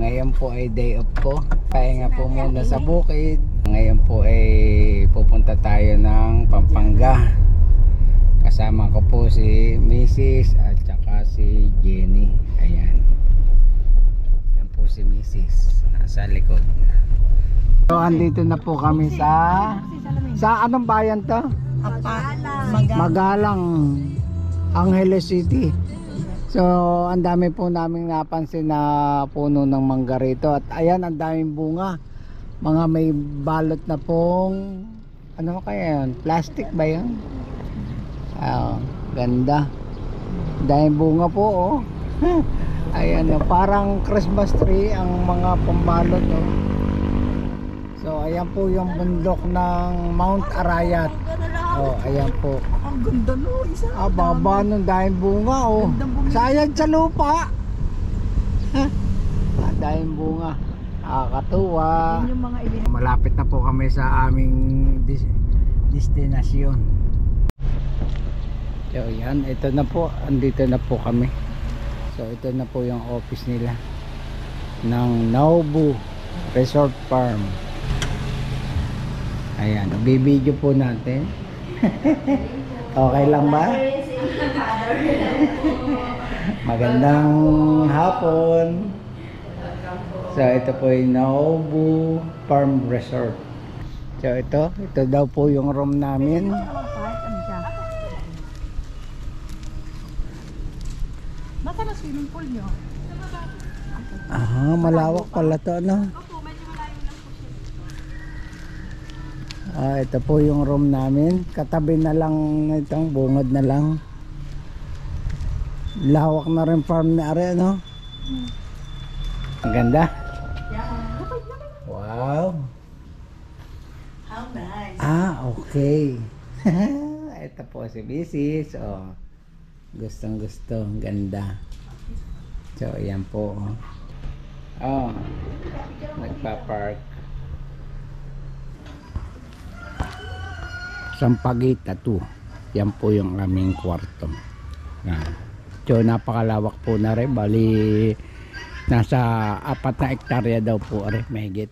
Ngayon po ay day off ko. Pahinga po muna sa bukid. Ngayon po ay pupunta tayo ng Pampanga. Kasama ko po si Mrs. at saka si Jenny. Ayan. Yan po si Mrs. Nasa likod. So andito na po kami sa anong bayan to? Magalang, Angeles City. So ang dami po namin napansin na puno ng mangga rito. At ayan, ang daming bunga. Mga may balot na pong ano kaya yun? Plastic ba yun? Ganda. Daming bunga po oh. Ayan, parang Christmas tree ang mga pambalot oh. So ayan po yung bundok ng Mount Arayat. Oh, ayan po. Ang ganda no, isa. Baba nung daming bunga oh. Sayang sa lupa. Daming bunga. Nakakatuwa. Malapit na po kami sa aming destinasyon. So yan, ito na po. Andito na po kami. So ito na po yung office nila ng Nobu Resort Farm. Ayan, bibidyo po natin. Okay lang ba? Magandang hapon. So ito po yung Nobu Farm Resort. So ito daw po yung room namin. Nasaan ang swimming pool nyo? Malawak pala to, no? Ito po yung room namin. Katabi na lang itong bungad na lang. Lawak na rin farm na rin, no? Ang ganda. Wow. How nice. Okay. Ito po si Mrs. Oh. Gustong gusto. Ang ganda. So, ayan po. Oh. Nagpa-park. Sampaguita 2. Yan po yung aming kwarto. So napakalawak po na rin. Bali nasa 4 na hektarya daw po rin. Mahigit.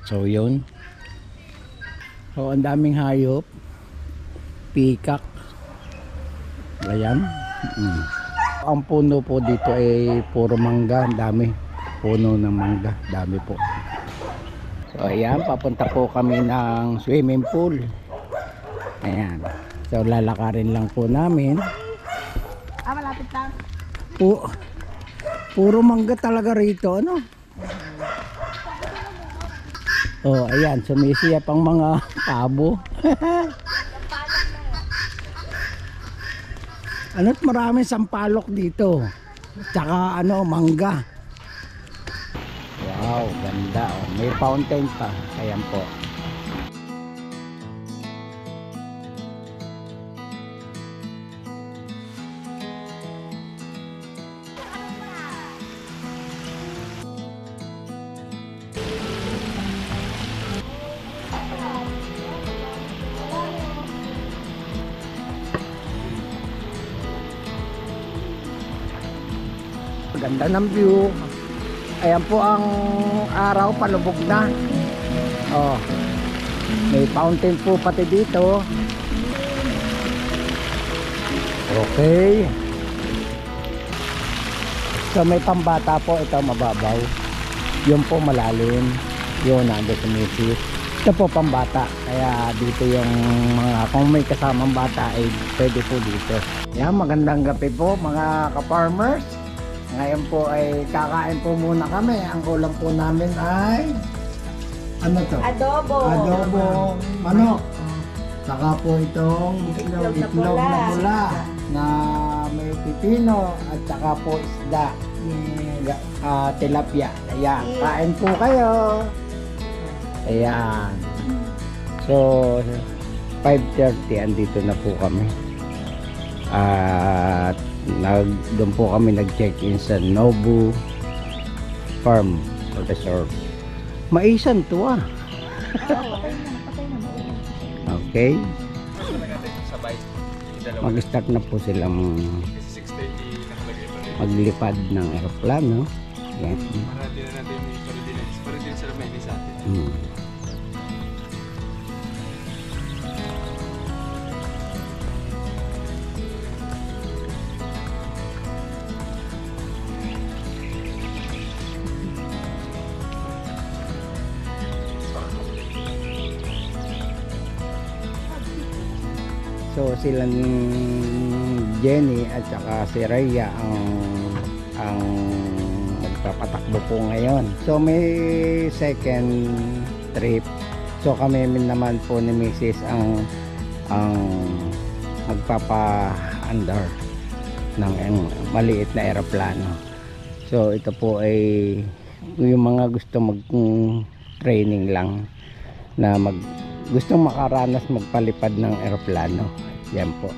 So yun. So ang daming hayop. Peacock. Ayan. Ang puno po dito ay puro mangga. Ang dami. Puno ng mangga. Dami po. So ayan, papunta po kami ng swimming pool. Ayan. So lalakarin lang po namin. Malapit lang. Puro mangga talaga rito, ano? Oh, ayan, sumisiyap ang mga tabo. Ano't maraming sampalok dito. Tsaka ano, mangga. Wow, ganda oh. May fountain pa. Ayan po. Ganda ng view. Ayan po ang araw, palubog na. Oh. May fountain po pati dito. Okay. So may pambata po, ito mababaw. Yun po malalim. Yun nandito sa Mrs. Ito po pambata. Kaya dito yung mga, kung may kasamang bata ay pwede po dito. Yan, magandang gabi po mga ka-farmers. Ngayon po ay kakain po muna kami. Ang kulang po namin ay ano to? Adobo manok. Saka po itong itlog na pula na may pipino at saka po isda. Tilapia. Ayan, kain po kayo. Ayan. So 5:30 andito na po kami. At doon po kami nag-check-in sa Nobu Farm Resort. Maisan to ah. Okay. Mag-start na po silang maglipad ng aeroplano. Yan. Marami na natin yung Paradinas. Paradinas sa Rameli sa atin. Hmm. So silang Jenny at saka si Rhea ang magpapatakbo po ngayon. So may second trip. So kami naman po ni Mrs. ang magpapa-under ng maliit na eroplano. So ito po ay yung mga gusto training lang na gustong makaranas magpalipad ng eroplano. Yan po.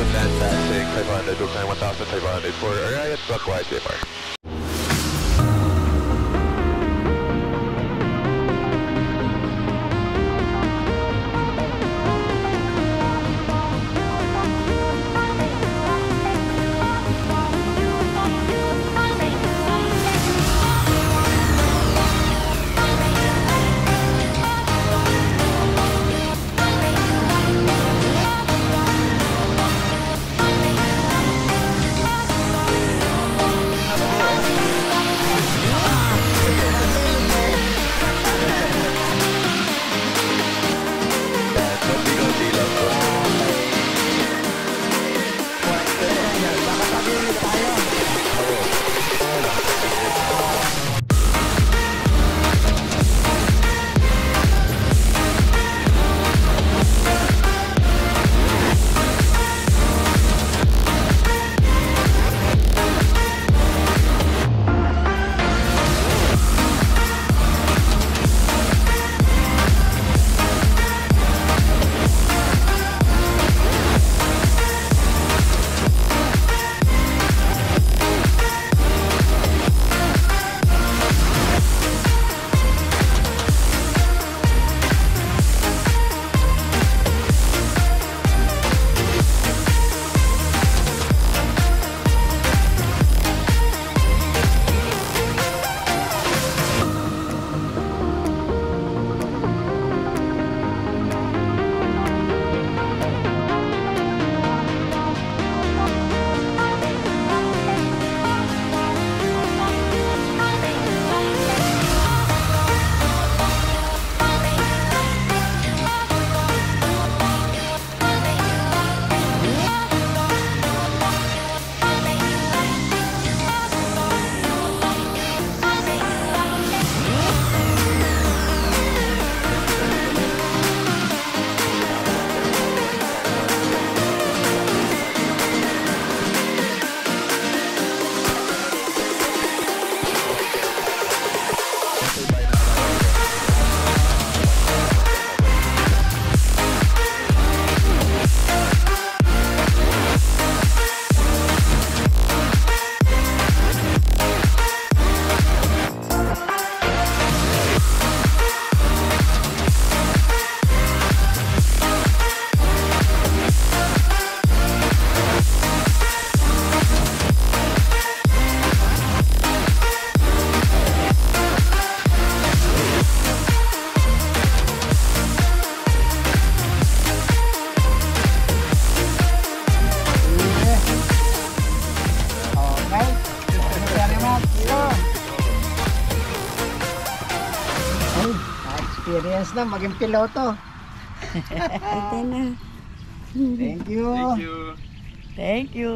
Fantastic, 500, Duke 1500 for Riot Clockwise AMR. experience na maging piloto. Ito na. Thank you. Thank you. Thank you.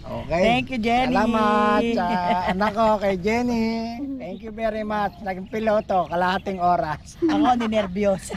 Okay. Thank you, Jenny. Salamat sa anak ko kay Jenny. Thank you very much. Naging piloto, kalahating oras. Ako ninervyos.